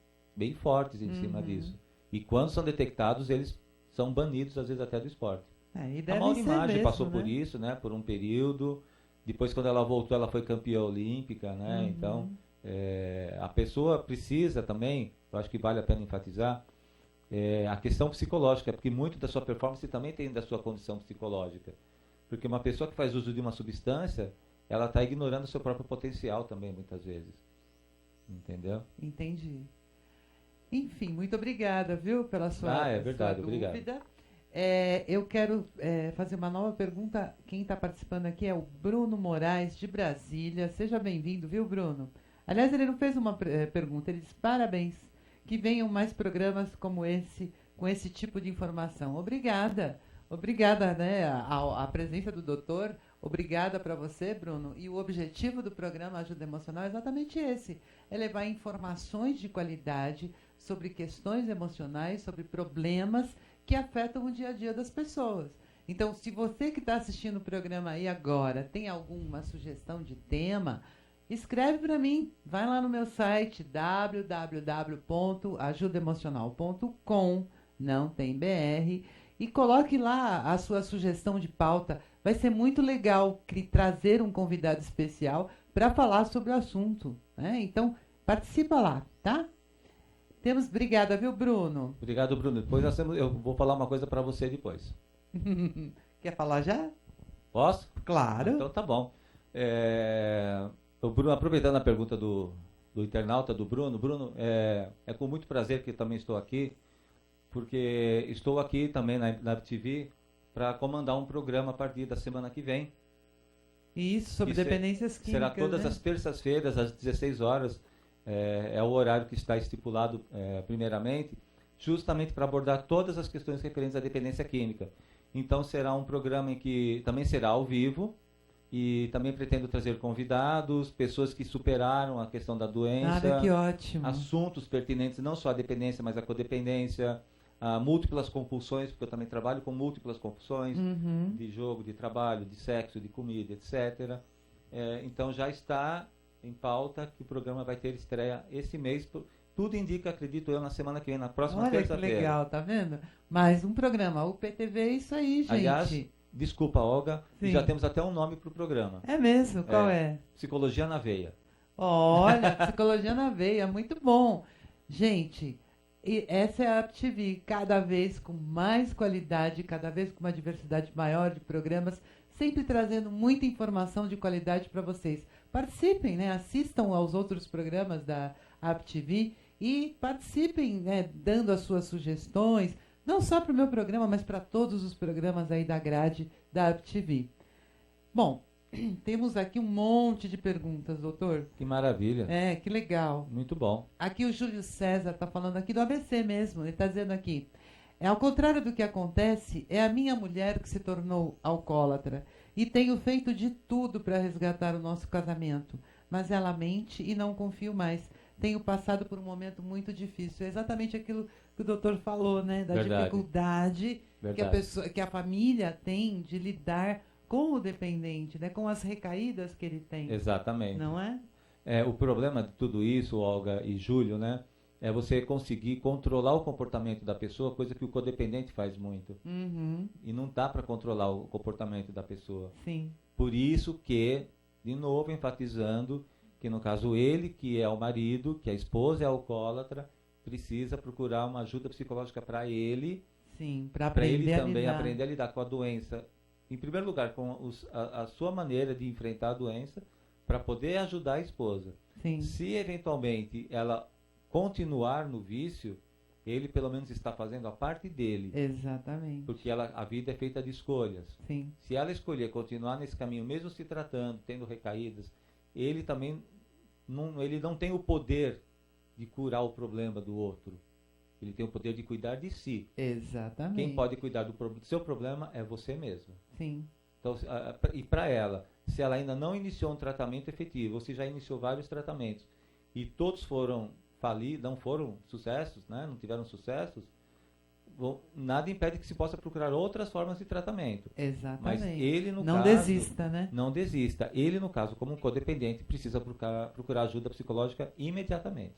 fortes em cima disso. E quando são detectados, eles são banidos, às vezes, até do esporte. E A Maura Imagem mesmo, passou né? por isso, né? Por um período. Depois, quando ela voltou, ela foi campeã olímpica, né? Então, a pessoa precisa também, eu acho que vale a pena enfatizar, a questão psicológica, porque muito da sua performance também tem da sua condição psicológica. Porque uma pessoa que faz uso de uma substância, ela está ignorando o seu próprio potencial também, muitas vezes. Entendeu? Entendi. Enfim, muito obrigada, viu, pela sua, verdade, sua dúvida. obrigado. Eu quero fazer uma nova pergunta. Quem está participando aqui é o Bruno Moraes, de Brasília. Seja bem-vindo, viu, Bruno? Aliás, ele não fez uma pergunta, ele disse parabéns, que venham mais programas como esse, com esse tipo de informação. Obrigada, né, a presença do doutor. Obrigada para você, Bruno. E o objetivo do programa Ajuda Emocional é exatamente esse: é levar informações de qualidade sobre questões emocionais, sobre problemas que afetam o dia a dia das pessoas. Então, se você que está assistindo o programa aí agora tem alguma sugestão de tema, escreve para mim. Vai lá no meu site www.ajudaemocional.com, não tem BR, e coloque lá a sua sugestão de pauta. Vai ser muito legal trazer um convidado especial para falar sobre o assunto, né? Então, participa lá, tá? Obrigada, viu, Bruno? Obrigado, Bruno. Depois eu vou falar uma coisa para você depois. Quer falar já? Posso? Claro. Então tá bom. O Bruno, aproveitando a pergunta do internauta, do Bruno. Bruno, é com muito prazer que também estou aqui, porque estou aqui também na TV para comandar um programa a partir da semana que vem. Isso, sobre dependências químicas. Será todas as terças-feiras, às 16 horas. É o horário que está estipulado primeiramente, justamente para abordar todas as questões referentes à dependência química. Então será um programa em que também será ao vivo, e também pretendo trazer convidados, pessoas que superaram a questão da doença. Que ótimo. Assuntos pertinentes não só à dependência, mas à codependência, a múltiplas compulsões, porque eu também trabalho com múltiplas compulsões, de jogo, de trabalho, de sexo, de comida, etc. Então já está em pauta que o programa vai ter estreia esse mês. Tudo indica, acredito eu, na semana que vem, na próxima terça-feira. Olha que legal, tá vendo? Mais um programa. O PTV é isso aí, gente. Aliás, desculpa, Olga, já temos até um nome para o programa. É mesmo? Qual é? Psicologia na Veia. Olha, Psicologia na Veia, muito bom. Gente, essa é a AppTV, cada vez com mais qualidade, cada vez com uma diversidade maior de programas, sempre trazendo muita informação de qualidade para vocês. Participem, né? Assistam aos outros programas da AppTV e participem, né? Dando as suas sugestões, não só para o meu programa, mas para todos os programas aí da grade da AppTV. Bom, temos aqui um monte de perguntas, doutor. Que maravilha. Que legal. Muito bom. Aqui o Júlio César está falando aqui do ABC mesmo, ele está dizendo aqui: ao contrário do que acontece, é a minha mulher que se tornou alcoólatra e tenho feito de tudo para resgatar o nosso casamento, mas ela mente e não confio mais. Tenho passado por um momento muito difícil. É exatamente aquilo que o doutor falou, né? Da dificuldade que a família tem de lidar com o dependente, né? Com as recaídas que ele tem. Exatamente. Não é? O problema de tudo isso, Olga e Júlio, né? É você conseguir controlar o comportamento da pessoa, coisa que o codependente faz muito. E não dá para controlar o comportamento da pessoa. Sim. Por isso que, de novo, enfatizando que, no caso, ele, que é o marido, que a esposa é alcoólatra, precisa procurar uma ajuda psicológica para ele. Sim, para aprender ele também aprender a lidar com a doença. Em primeiro lugar, com a sua maneira de enfrentar a doença, para poder ajudar a esposa. Sim. Se, eventualmente, ela continuar no vício, ele pelo menos está fazendo a parte dele. Exatamente. Porque a vida é feita de escolhas. Sim. Se ela escolher continuar nesse caminho, mesmo se tratando, tendo recaídas, ele também não tem o poder de curar o problema do outro. Ele tem o poder de cuidar de si. Exatamente. Quem pode cuidar do seu problema é você mesmo. Sim. Então, e para ela, se ela ainda não iniciou um tratamento efetivo, ou se já iniciou vários tratamentos, e todos foram não foram sucessos, né? Não tiveram sucessos, nada impede que se possa procurar outras formas de tratamento. Exatamente. Mas ele, no não caso... desista, né? Não desista. Ele, no caso, como um codependente, precisa procurar ajuda psicológica imediatamente.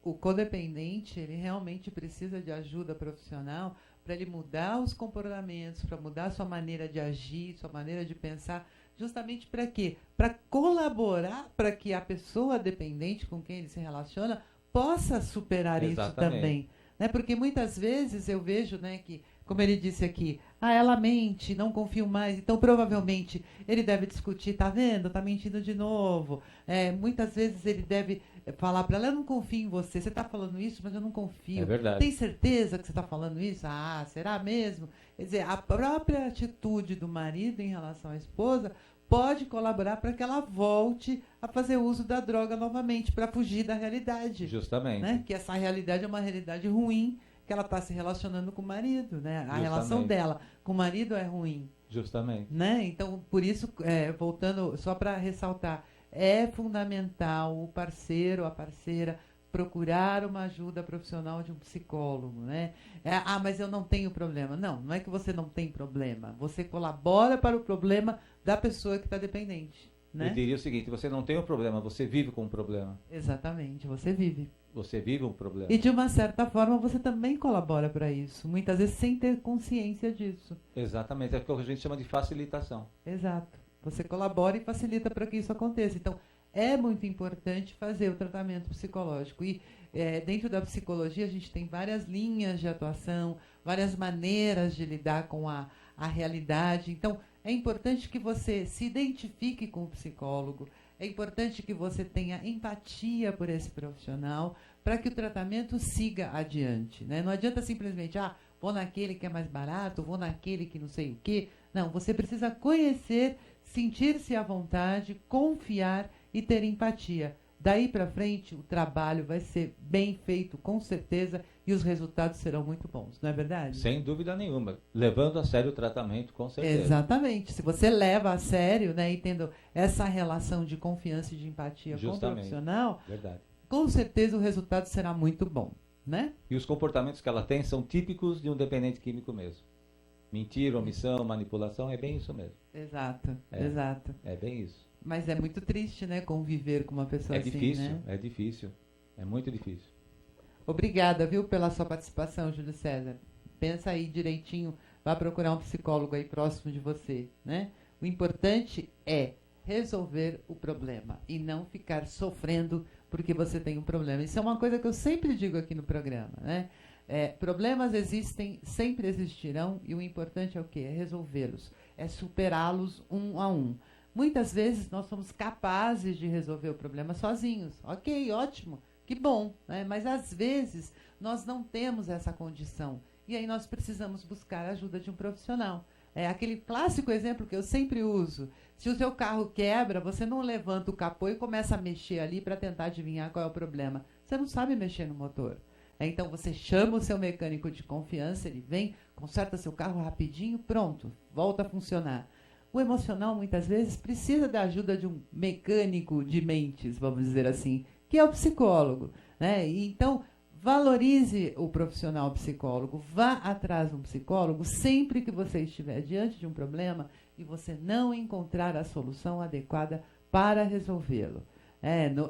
O codependente, ele realmente precisa de ajuda profissional para ele mudar os comportamentos, para mudar a sua maneira de agir, sua maneira de pensar, justamente para quê? Para colaborar para que a pessoa dependente com quem ele se relaciona possa superar isso também. Né? Porque muitas vezes eu vejo, né, que, como ele disse aqui, ela mente, não confio mais, então provavelmente ele deve discutir, tá vendo? Tá mentindo de novo. Muitas vezes ele deve falar para ela, eu não confio em você, você está falando isso, mas eu não confio. É verdade. Tem certeza que você está falando isso? Será mesmo? Quer dizer, a própria atitude do marido em relação à esposa pode colaborar para que ela volte a fazer uso da droga novamente, para fugir da realidade. Justamente. Né? Que essa realidade é uma realidade ruim, que ela está se relacionando com o marido. Né? A relação dela com o marido é ruim. Justamente. Né? Então, por isso, voltando, só para ressaltar, é fundamental o parceiro, a parceira, procurar uma ajuda profissional de um psicólogo, né? Mas eu não tenho problema. Não é que você não tem problema. Você colabora para o problema da pessoa que está dependente, né? Eu diria o seguinte, você não tem um problema, você vive com um problema. Exatamente, você vive. Você vive um problema. E de uma certa forma você também colabora para isso, muitas vezes sem ter consciência disso. Exatamente, é o que a gente chama de facilitação. Exato. Você colabora e facilita para que isso aconteça. Então, é muito importante fazer o tratamento psicológico. E dentro da psicologia a gente tem várias linhas de atuação, várias maneiras de lidar com a realidade. Então, é importante que você se identifique com o psicólogo, é importante que você tenha empatia por esse profissional para que o tratamento siga adiante. Né? Não adianta simplesmente, vou naquele que é mais barato, vou naquele que não sei o quê. Não, você precisa conhecer, sentir-se à vontade, confiar e ter empatia. Daí para frente, o trabalho vai ser bem feito, com certeza, e os resultados serão muito bons, não é verdade? Sem dúvida nenhuma. Levando a sério o tratamento, com certeza. Exatamente. Se você leva a sério, né, e tendo essa relação de confiança e de empatia com o profissional, verdade, com certeza o resultado será muito bom, né? E os comportamentos que ela tem são típicos de um dependente químico mesmo. Mentira, omissão, manipulação, é bem isso mesmo. Exato, exato. É bem isso. Mas é muito triste, né, conviver com uma pessoa assim, difícil, né? É difícil, é muito difícil. Obrigada, viu, pela sua participação, Júlio César. Pensa aí direitinho, vá procurar um psicólogo aí próximo de você, né? O importante é resolver o problema e não ficar sofrendo porque você tem um problema. Isso é uma coisa que eu sempre digo aqui no programa, né? Problemas existem, sempre existirão, e o importante é o quê? É resolvê-los, é superá-los um a um. Muitas vezes nós somos capazes de resolver o problema sozinhos. Ok, ótimo, que bom, né? Mas às vezes nós não temos essa condição. E aí nós precisamos buscar a ajuda de um profissional. É aquele clássico exemplo que eu sempre uso. Se o seu carro quebra, você não levanta o capô e começa a mexer ali para tentar adivinhar qual é o problema. Você não sabe mexer no motor. Então você chama o seu mecânico de confiança, ele vem, conserta seu carro rapidinho, pronto, volta a funcionar. O emocional, muitas vezes, precisa da ajuda de um mecânico de mentes, vamos dizer assim, que é o psicólogo, né? E, então, valorize o profissional psicólogo, vá atrás de um psicólogo sempre que você estiver diante de um problema e você não encontrar a solução adequada para resolvê-lo.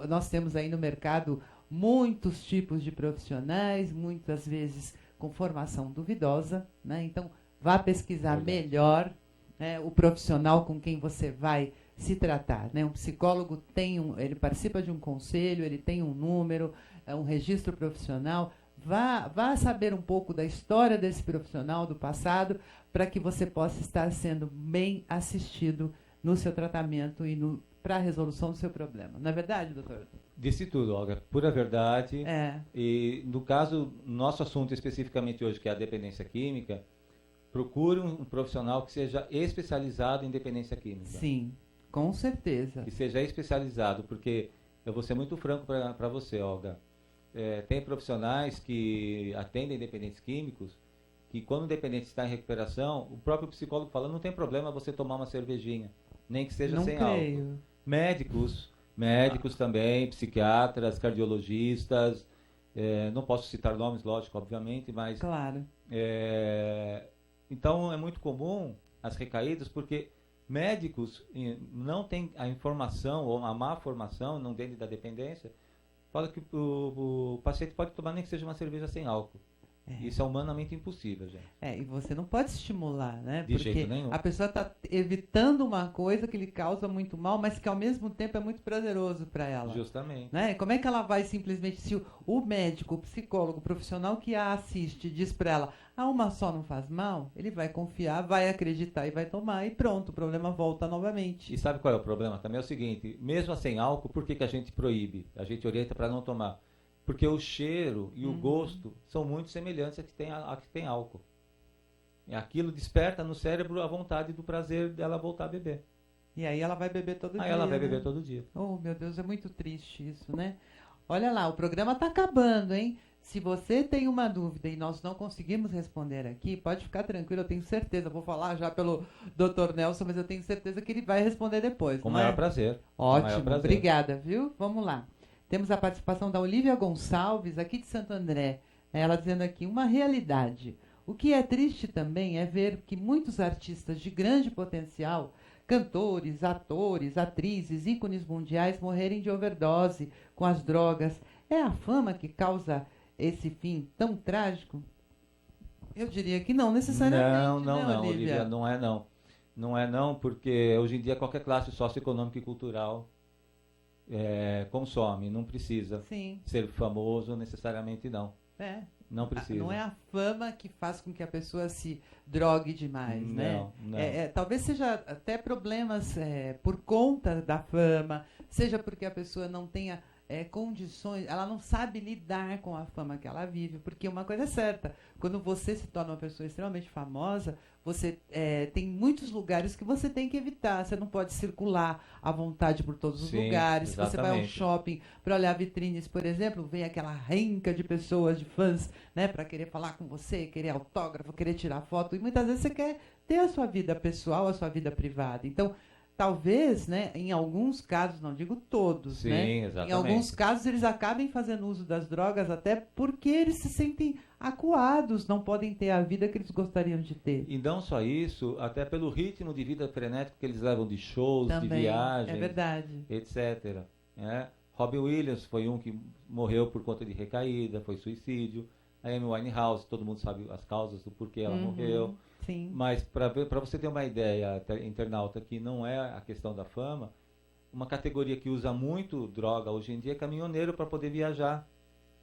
Nós temos aí no mercado muitos tipos de profissionais, muitas vezes com formação duvidosa, né? Então, vá pesquisar melhor o profissional com quem você vai se tratar. Né? Um psicólogo ele participa de um conselho, ele tem um número, um registro profissional. Vá saber um pouco da história desse profissional, do passado, para que você possa estar sendo bem assistido no seu tratamento e para a resolução do seu problema. Não é verdade, doutor? Disse tudo, Olga. Pura verdade. E no caso, nosso assunto especificamente hoje, que é a dependência química, procure um profissional que seja especializado em dependência química. Sim, com certeza. Que seja especializado, porque eu vou ser muito franco para você, Olga. Tem profissionais que atendem dependentes químicos, que quando o dependente está em recuperação, o próprio psicólogo fala, não tem problema você tomar uma cervejinha, nem que seja sem álcool. Médicos também, psiquiatras, cardiologistas, Não posso citar nomes, lógico, obviamente, mas... Claro. Então, é muito comum as recaídas, porque médicos não têm a informação, ou a má formação, não dentro da dependência, fala que o paciente pode tomar nem que seja uma cerveja sem álcool. Isso é humanamente impossível, gente. E você não pode estimular, né? De Porque jeito nenhum. a pessoa está evitando uma coisa que lhe causa muito mal, mas que ao mesmo tempo é muito prazeroso para ela. Justamente. Né? Como é que ela vai simplesmente, se o médico, o psicólogo, o profissional que a assiste diz para ela, uma só não faz mal, ele vai confiar, vai acreditar e vai tomar e pronto, o problema volta novamente. E sabe qual é o problema? Também é o seguinte, mesmo sem álcool, por que a gente proíbe? A gente orienta para não tomar. Porque o cheiro e o gosto são muito semelhantes a que tem álcool. E aquilo desperta no cérebro a vontade do prazer dela voltar a beber. E aí ela vai beber todo dia. Aí ela vai beber todo dia. Oh, meu Deus, é muito triste isso, né? Olha lá, o programa está acabando, hein? Se você tem uma dúvida e nós não conseguimos responder aqui, pode ficar tranquilo, eu tenho certeza. Vou falar já pelo Dr. Nelson, mas eu tenho certeza que ele vai responder depois. Com o maior prazer. Ótimo, obrigada, viu? Vamos lá. Temos a participação da Olivia Gonçalves, aqui de Santo André. Ela dizendo aqui, uma realidade. O que é triste também é ver que muitos artistas de grande potencial, cantores, atores, atrizes, ícones mundiais, morrerem de overdose com as drogas. É a fama que causa esse fim tão trágico? Eu diria que não necessariamente. Não, Olivia, não é não. Não é não, porque hoje em dia qualquer classe socioeconômica e cultural consome, não precisa ser famoso necessariamente não. Não precisa. Não é a fama que faz com que a pessoa se drogue demais, né? Não. Talvez seja até problemas por conta da fama, seja porque a pessoa não tenha condições, ela não sabe lidar com a fama que ela vive, porque uma coisa é certa, quando você se torna uma pessoa extremamente famosa, você tem muitos lugares que você tem que evitar, você não pode circular à vontade por todos os lugares. Exatamente. Se você vai ao shopping para olhar vitrines, por exemplo, vem aquela renca de pessoas, de fãs, né, para querer falar com você, querer autógrafo, querer tirar foto, e muitas vezes você quer ter a sua vida pessoal, a sua vida privada. Então, talvez, né, em alguns casos, não digo todos, né, exatamente. Em alguns casos eles acabem fazendo uso das drogas até porque eles se sentem acuados, não podem ter a vida que eles gostariam de ter. E não só isso, até pelo ritmo de vida frenético que eles levam de shows, também, de viagens, verdade. etc. Robin Williams foi um que morreu por conta de recaída, foi suicídio. A Amy Winehouse, todo mundo sabe as causas do porquê ela morreu. Sim. Mas para você ter uma ideia, internauta, que não é a questão da fama, uma categoria que usa muito droga hoje em dia é caminhoneiro para poder viajar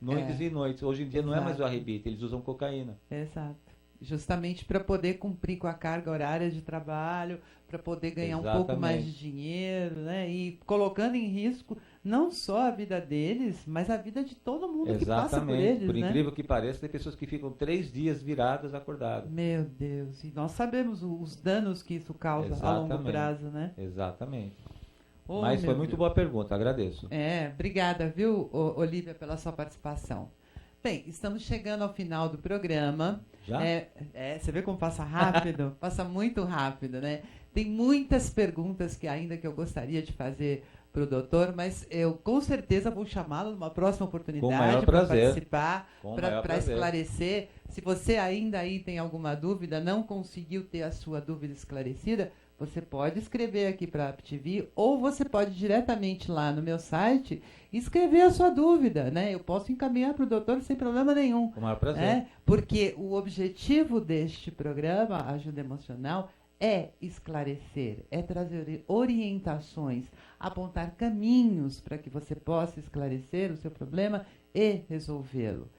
noites e noites. Hoje em dia não é mais o arrebite, eles usam cocaína. Exato. Justamente para poder cumprir com a carga horária de trabalho, para poder ganhar um pouco mais de dinheiro, né? E colocando em risco não só a vida deles, mas a vida de todo mundo que passa por eles. Por incrível que pareça, tem pessoas que ficam 3 dias viradas acordadas. Meu Deus, e nós sabemos os danos que isso causa a longo prazo, né? Exatamente. Mas foi muito boa pergunta, agradeço. Obrigada, viu, Olivia, pela sua participação. Bem, estamos chegando ao final do programa. Já? Você vê como passa rápido? Passa muito rápido, né? Tem muitas perguntas que eu gostaria de fazer para o doutor, mas eu com certeza vou chamá-lo numa próxima oportunidade para participar, para esclarecer. Se você ainda aí tem alguma dúvida, não conseguiu ter a sua dúvida esclarecida, você pode escrever aqui para a AppTV ou você pode diretamente lá no meu site escrever a sua dúvida, né? Eu posso encaminhar para o doutor sem problema nenhum. Com o maior prazer. Porque o objetivo deste programa, Ajuda Emocional, é esclarecer, é trazer orientações, apontar caminhos para que você possa esclarecer o seu problema e resolvê-lo.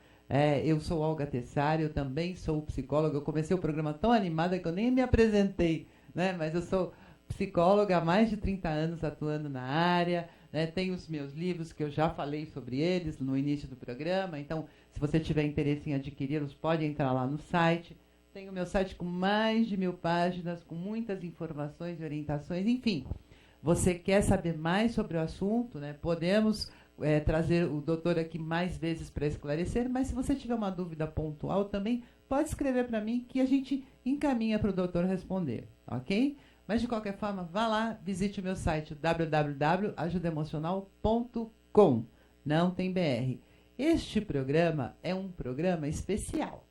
Eu sou Olga Tessari, eu também sou psicóloga. Eu comecei o programa tão animada que eu nem me apresentei, né? Mas eu sou psicóloga há mais de 30 anos atuando na área, né? Tenho os meus livros que eu já falei sobre eles no início do programa. Então, se você tiver interesse em adquiri-los, pode entrar lá no site. Tenho o meu site com mais de 1000 páginas, com muitas informações e orientações. Enfim, você quer saber mais sobre o assunto, né? Podemos trazer o doutor aqui mais vezes para esclarecer, mas se você tiver uma dúvida pontual também, pode escrever para mim que a gente encaminha para o doutor responder, ok? Mas, de qualquer forma, vá lá, visite o meu site www.ajudaemocional.com. Não tem BR. Este programa é um programa especial.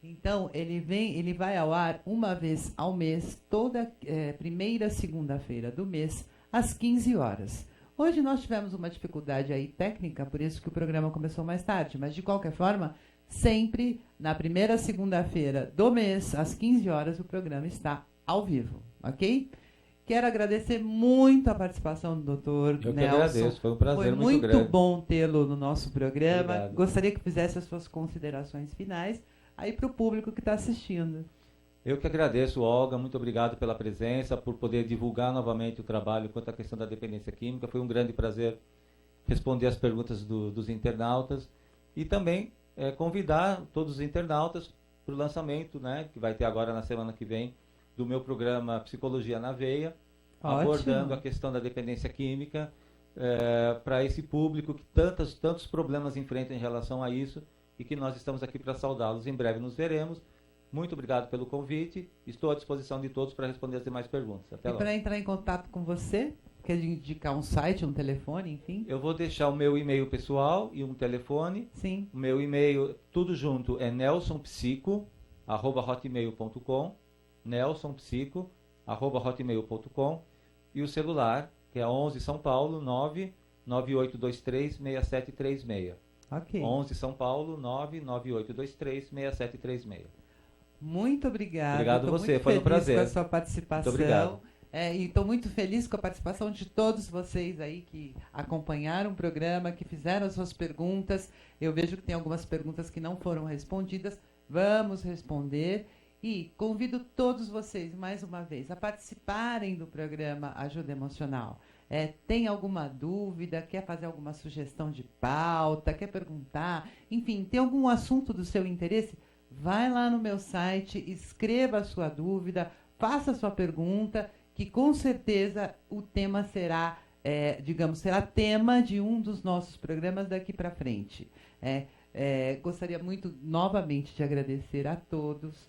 Então, ele vai ao ar uma vez ao mês, toda primeira segunda-feira do mês, às 15 horas. Hoje nós tivemos uma dificuldade aí técnica, por isso que o programa começou mais tarde, mas de qualquer forma, sempre na primeira segunda-feira do mês, às 15 horas, o programa está ao vivo, ok? Quero agradecer muito a participação do doutor Nelson. Eu que agradeço, foi um prazer muito grande. Foi muito bom tê-lo no nosso programa. Obrigado. Gostaria que fizesse as suas considerações finais aí para o público que está assistindo. Eu que agradeço, Olga, muito obrigado pela presença, por poder divulgar novamente o trabalho quanto à questão da dependência química. Foi um grande prazer responder as perguntas dos internautas e também convidar todos os internautas para o lançamento, né, que vai ter agora na semana que vem, do meu programa Psicologia na Veia, abordando a questão da dependência química para esse público que tantos problemas enfrenta em relação a isso e que nós estamos aqui para saudá-los. Em breve nos veremos. Muito obrigado pelo convite. Estou à disposição de todos para responder as demais perguntas. Até logo. E para entrar em contato com você, quer indicar um site, um telefone, enfim? Eu vou deixar o meu e-mail pessoal e um telefone. Sim. O meu e-mail, tudo junto, é nelsonpsico@hotmail.com, nelsonpsico@hotmail.com, e o celular, que é 11 São Paulo 998236736. Ok. 11 São Paulo 998236736. Muito obrigada. Obrigado você, foi um prazer. Com a sua participação. Muito obrigado. E estou muito feliz com a participação de todos vocês aí que acompanharam o programa, que fizeram as suas perguntas. Eu vejo que tem algumas perguntas que não foram respondidas. Vamos responder. E convido todos vocês, mais uma vez, a participarem do programa Ajuda Emocional. Tem alguma dúvida, quer fazer alguma sugestão de pauta, quer perguntar, enfim, tem algum assunto do seu interesse? Vai lá no meu site, escreva a sua dúvida, faça a sua pergunta, que com certeza o tema será, será tema de um dos nossos programas daqui para frente. Gostaria muito novamente de agradecer a todos,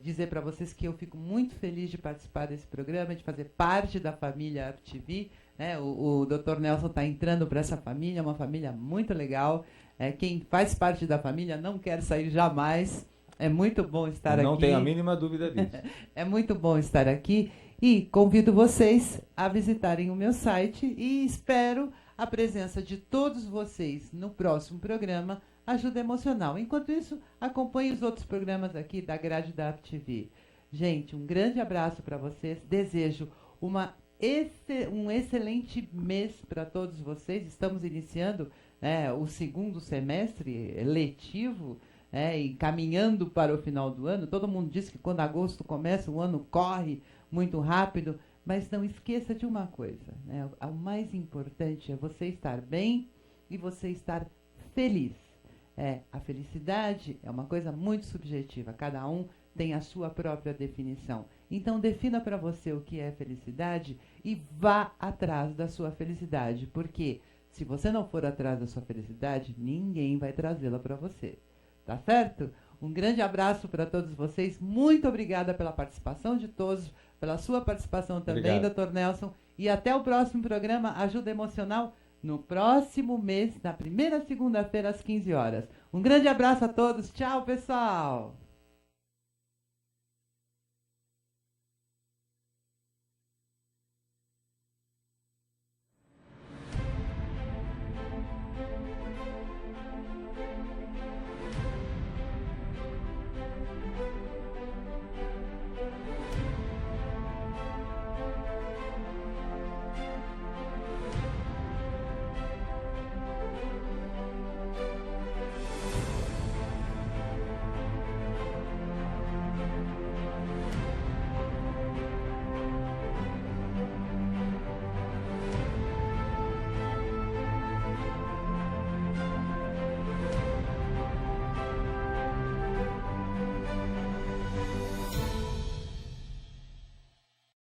dizer para vocês que eu fico muito feliz de participar desse programa, de fazer parte da família UpTV. O Dr. Nelson está entrando para essa família, uma família muito legal. Quem faz parte da família não quer sair jamais. É muito bom estar aqui. Não tenho a mínima dúvida disso. É muito bom estar aqui e convido vocês a visitarem o meu site e espero a presença de todos vocês no próximo programa Ajuda Emocional. Enquanto isso, acompanhe os outros programas aqui da grade da UpTV. Gente, um grande abraço para vocês. Desejo um excelente mês para todos vocês. Estamos iniciando o segundo semestre letivo, e caminhando para o final do ano. Todo mundo diz que quando agosto começa, o ano corre muito rápido, mas não esqueça de uma coisa, o mais importante é você estar bem e você estar feliz. A felicidade é uma coisa muito subjetiva, cada um tem a sua própria definição. Então defina para você o que é felicidade e vá atrás da sua felicidade, porque se você não for atrás da sua felicidade, ninguém vai trazê-la para você. Tá certo? Um grande abraço para todos vocês. Muito obrigada pela participação de todos, pela sua participação também, Obrigado. Dr. Nelson. E até o próximo programa Ajuda Emocional, no próximo mês, na primeira segunda-feira, às 15 horas. Um grande abraço a todos. Tchau, pessoal!